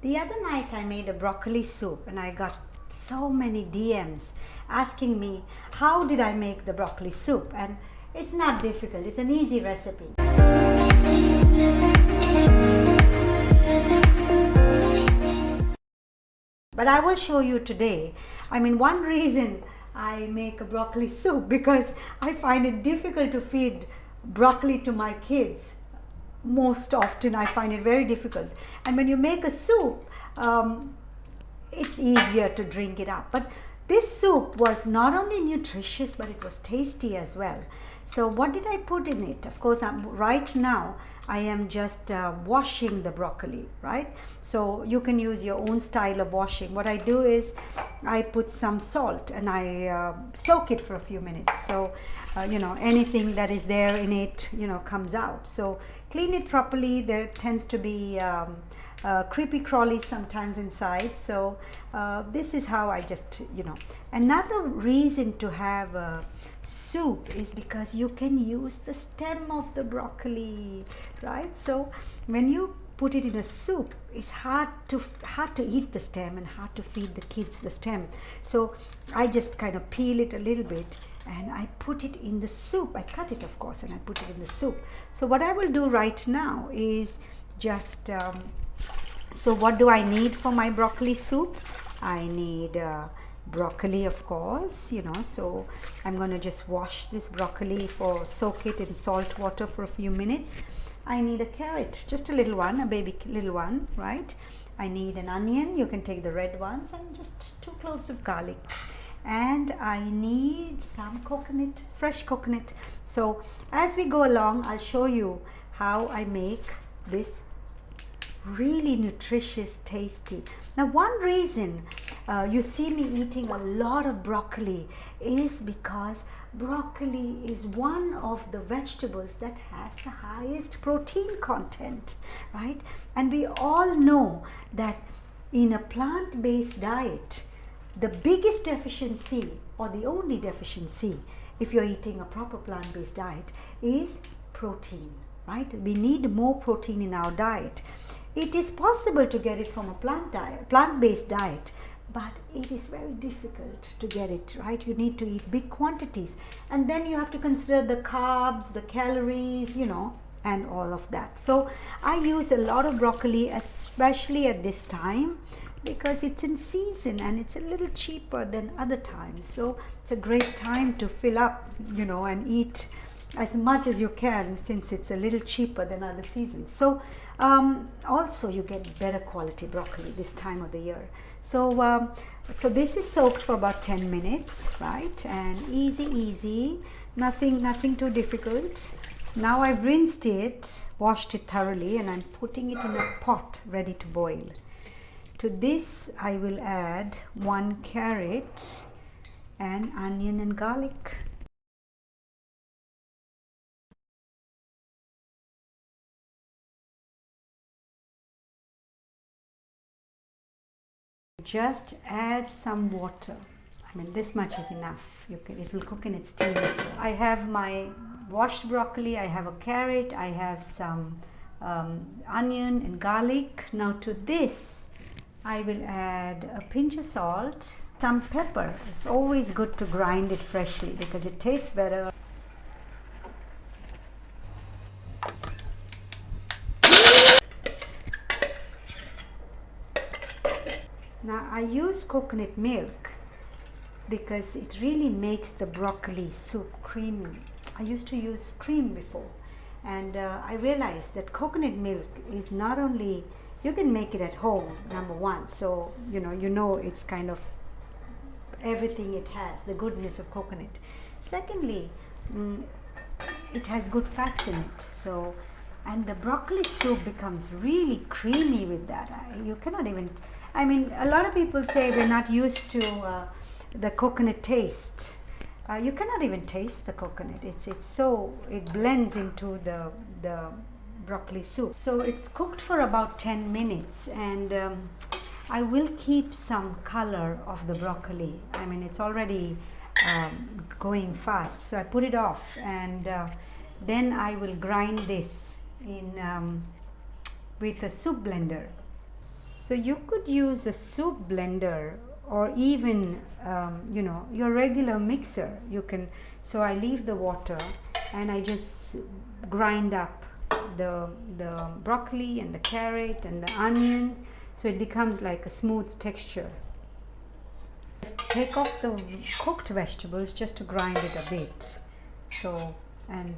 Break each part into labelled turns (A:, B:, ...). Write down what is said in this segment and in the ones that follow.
A: The other night I made a broccoli soup and I got so many DMs asking me how did I make the broccoli soup, and it's not difficult, it's an easy recipe. But I will show you today. One reason I make a broccoli soup because I find it difficult to feed broccoli to my kids. Most often I find it very difficult, and when you make a soup it's easier to drink it up. But this soup was not only nutritious but it was tasty as well. So what did I put in it? Of course, right now I am just washing the broccoli, right? So you can use your own style of washing. What I do is I put some salt and I soak it for a few minutes. So anything that is there in it comes out. So clean it properly. There tends to be creepy crawlies sometimes inside. So this is how I just Another reason to have a soup is because you can use the stem of the broccoli, right? So when you put it in a soup, it's hard to eat the stem and hard to feed the kids the stem. So I just kind of peel it a little bit and I put it in the soup. I cut it, of course, and I put it in the soup. So what I will do right now is just so what do I need for my broccoli soup? I need broccoli, of course, so I'm going to just wash this broccoli soak it in salt water for a few minutes. I need a carrot, just a little one, a baby little one, right? I need an onion, you can take the red ones, and just 2 cloves of garlic. And I need some coconut, fresh coconut. So as we go along, I'll show you how I make this really nutritious, tasty. Now, one reason you see me eating a lot of broccoli is because broccoli is one of the vegetables that has the highest protein content, right? And we all know that in a plant-based diet, the biggest deficiency, or the only deficiency, if you're eating a proper plant-based diet, is protein, right? We need more protein in our diet. It is possible to get it from a plant-based diet, but it is very difficult to get it, right? You need to eat big quantities, and then you have to consider the carbs, the calories, and all of that. So I use a lot of broccoli, especially at this time, because it's in season and it's a little cheaper than other times. So it's a great time to fill up, and eat as much as you can, since it's a little cheaper than other seasons. So also you get better quality broccoli this time of the year. So so this is soaked for about 10 minutes, right? And easy, nothing too difficult. Now I've rinsed it, washed it thoroughly, and I'm putting it in a pot ready to boil. To this I will add 1 carrot and onion and garlic. Just add some water. This much is enough. It will cook in its steam. I have my washed broccoli, I have a carrot, I have some onion and garlic. Now to this I will add a pinch of salt, some pepper. It's always good to grind it freshly because it tastes better. Now I use coconut milk because it really makes the broccoli soup creamy. I used to use cream before, and I realized that coconut milk is not only, you can make it at home, number one, so it's kind of everything it has, the goodness of coconut. Secondly, it has good fats in it, so, and the broccoli soup becomes really creamy with that. You cannot even, a lot of people say they're not used to the coconut taste. You cannot even taste the coconut. It blends into the broccoli soup. So it's cooked for about 10 minutes, and I will keep some color of the broccoli. It's already going fast, so I put it off, and then I will grind this in with a soup blender. So you could use a soup blender or even your regular mixer. You can. So I leave the water and I just grind up the broccoli and the carrot and the onions, so it becomes like a smooth texture. Just take off the cooked vegetables just to grind it a bit. So, and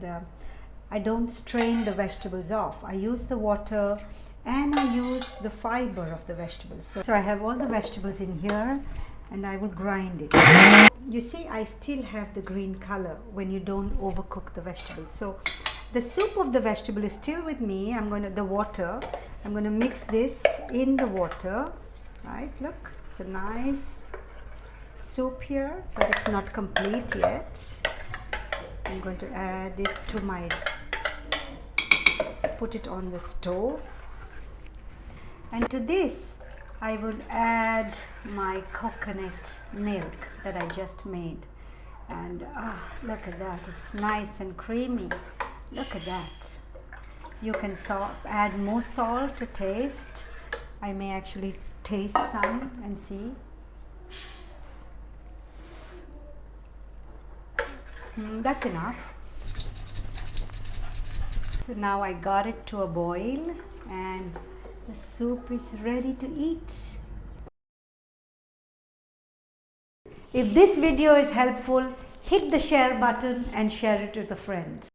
A: I don't strain the vegetables off. I use the water and I use the fiber of the vegetables. So I have all the vegetables in here and I will grind it. You see, I still have the green color when you don't overcook the vegetables. So the soup of the vegetable is still with me. I'm going to mix this in the water. Right, look, it's a nice soup here, but it's not complete yet. I'm going to add it to put it on the stove. And to this, I will add my coconut milk that I just made. And look at that, it's nice and creamy. Look at that. You can add more salt to taste. I may actually taste some and see. That's enough. So now I got it to a boil and the soup is ready to eat. If this video is helpful, hit the share button and share it with a friend.